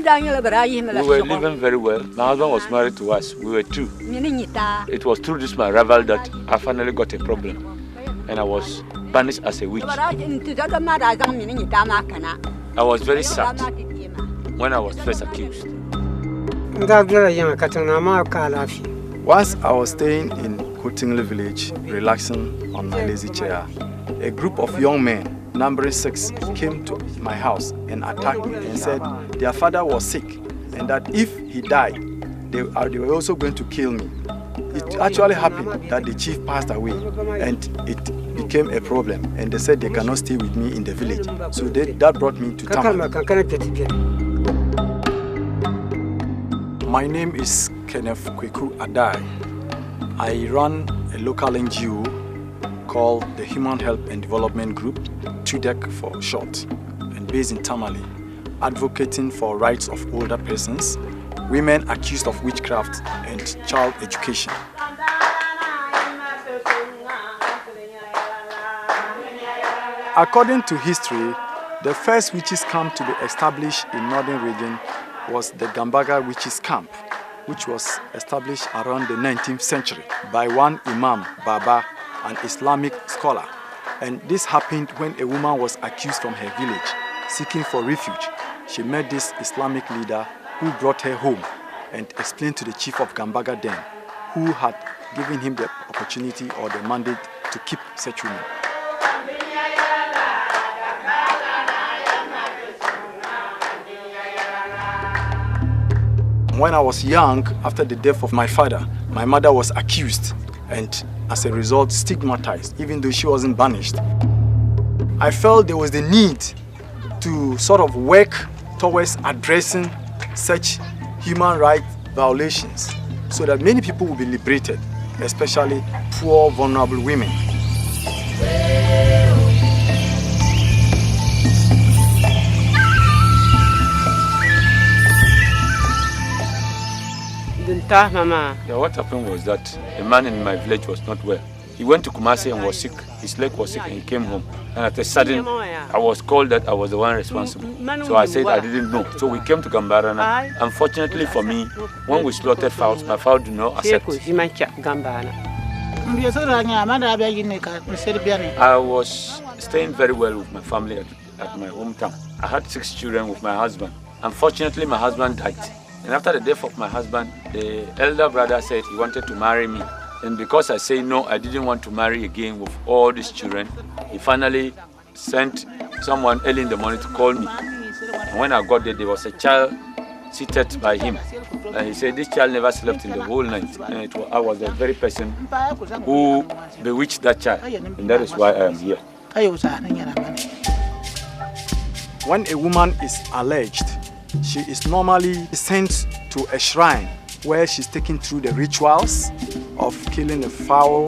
were living very well. My husband was married to us. We were two. It was through this my rival that I finally got a problem. And I was banished as a witch. I was very sad when I was first accused. Once I was staying in Kutingle village, relaxing on my lazy chair, a group of young men, numbering 6, came to my house and attacked me and said their father was sick and that if he died, they were also going to kill me. It actually happened that the chief passed away and it became a problem, and they said they cannot stay with me in the village. So that brought me to Tamale. My name is Kenneth Kweku Adai. I run a local NGO called the Human Health and Development Group, TUDEC for short, and based in Tamale, advocating for rights of older persons, women accused of witchcraft, and child education. According to history, the first witches camp to be established in northern region was the Gambaga witches camp, which was established around the 19th century by one Imam Baba, an Islamic scholar. And this happened when a woman was accused from her village, seeking for refuge. She met this Islamic leader who brought her home and explained to the chief of Gambaga then, who had given him the opportunity or the mandate to keep such women. When I was young, after the death of my father, my mother was accused and as a result stigmatized, even though she wasn't banished. I felt there was the need to sort of work towards addressing such human rights violations so that many people will be liberated, especially poor, vulnerable women. Yeah, what happened was that a man in my village was not well. He went to Kumasi and was sick. His leg was sick and he came home. And at a sudden, I was called that I was the one responsible. So I said I didn't know. So we came to Gambarana. Unfortunately for me, when we slaughtered fowls, my fowl did not accept. I was staying very well with my family at my hometown. I had 6 children with my husband. Unfortunately, my husband died. And after the death of my husband, the elder brother said he wanted to marry me. And because I said no, I didn't want to marry again with all these children, he finally sent someone early in the morning to call me. And when I got there, there was a child seated by him. And he said this child never slept in the whole night. And I was the very person who bewitched that child. And that is why I am here. When a woman is alleged, she is normally sent to a shrine where she's taken through the rituals of killing a fowl,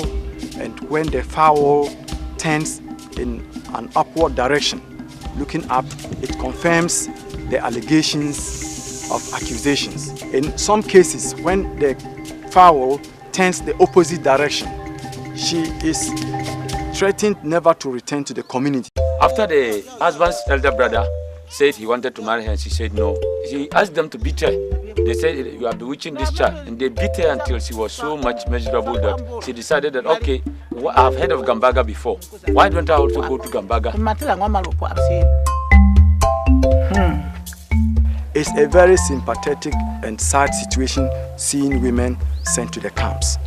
and when the fowl turns in an upward direction, looking up, it confirms the allegations of accusations. In some cases, when the fowl turns the opposite direction, she is threatened never to return to the community. After the husband's elder brother said he wanted to marry her and she said no, he asked them to beat her. They said you are bewitching this child, and they beat her until she was so much miserable that she decided that okay, I've heard of Gambaga before. Why don't I also go to Gambaga? It's a very sympathetic and sad situation seeing women sent to the camps.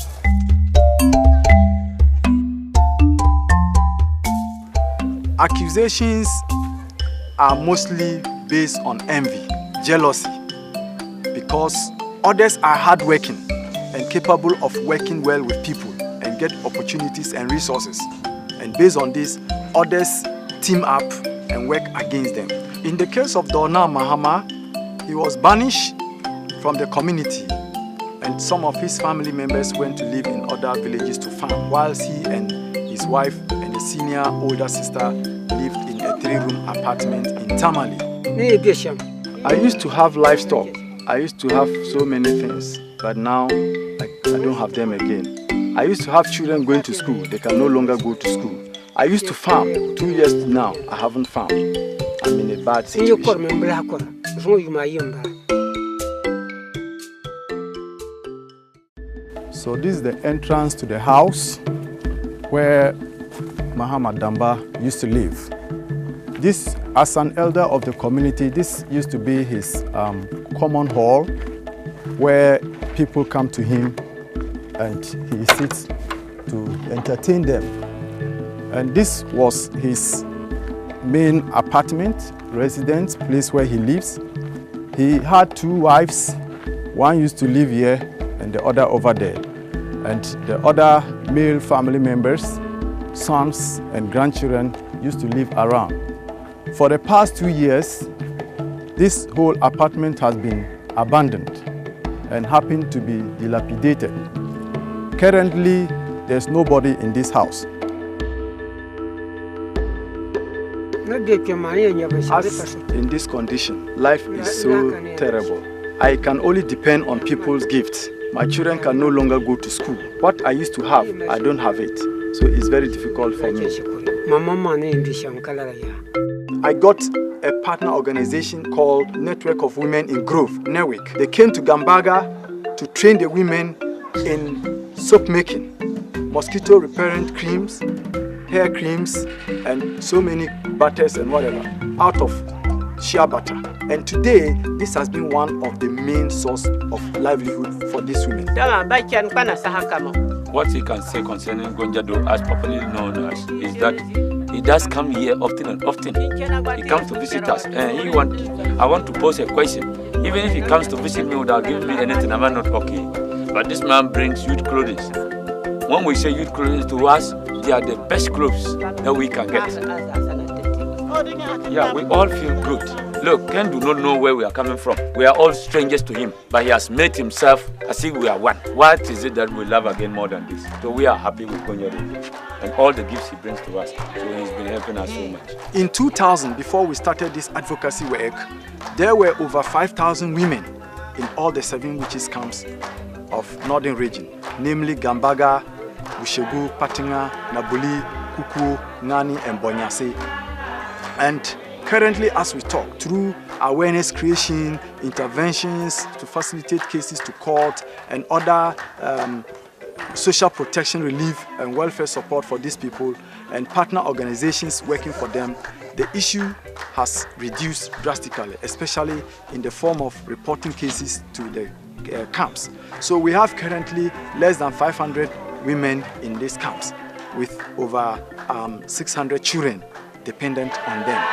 Accusations are mostly based on envy, jealousy, because others are hardworking and capable of working well with people and get opportunities and resources. And based on this, others team up and work against them. In the case of Dona Mahama, he was banished from the community and some of his family members went to live in other villages to farm, whilst he and his wife and a senior older sister lived in a 3-room apartment in Tamale. I used to have livestock. I used to have so many things, but now I don't have them again. I used to have children going to school. They can no longer go to school. I used to farm. 2 years now, I haven't farmed. I'm in a bad situation. So this is the entrance to the house where Muhammad Damba used to live. This, as an elder of the community, this used to be his common hall where people come to him and he sits to entertain them. And this was his main apartment, residence, place where he lives. He had 2 wives. One used to live here and the other over there. And the other male family members, sons and grandchildren, used to live around. For the past 2 years, this whole apartment has been abandoned and happened to be dilapidated. Currently, there's nobody in this house. As in this condition, life is so terrible. I can only depend on people's gifts. My children can no longer go to school. What I used to have, I don't have it. So it's very difficult for me. I got a partner organization called Network of Women in Grove, NEWIC. They came to Gambaga to train the women in soap making, mosquito repellent creams, hair creams, and so many butters and whatever, out of shea butter. And today, this has been one of the main source of livelihood for these women. What he can say concerning Gonjado, as popularly known as, is that he does come here often and often. He comes to visit us, and I want to pose a question. Even if he comes to visit me without giving me anything, I'm not okay. But this man brings youth clothes. When we say youth clothes to us, they are the best clothes that we can get. Yeah, we all feel good. Look, Ken do not know where we are coming from. We are all strangers to him, but he has made himself as if we are one. What is it that we love again more than this? So we are happy with Konyado and all the gifts he brings to us. So he's been helping us so much. In 2000, before we started this advocacy work, there were over 5,000 women in all the 7 witches camps of northern region, namely Gambaga, Bushegu, Patinga, Nabuli, Kuku, Ngani, and Bonyase. And currently, as we talk, through awareness creation, interventions to facilitate cases to court, and other social protection relief and welfare support for these people, and partner organizations working for them, the issue has reduced drastically, especially in the form of reporting cases to the camps. So we have currently less than 500 women in these camps with over 600 children dependent on them.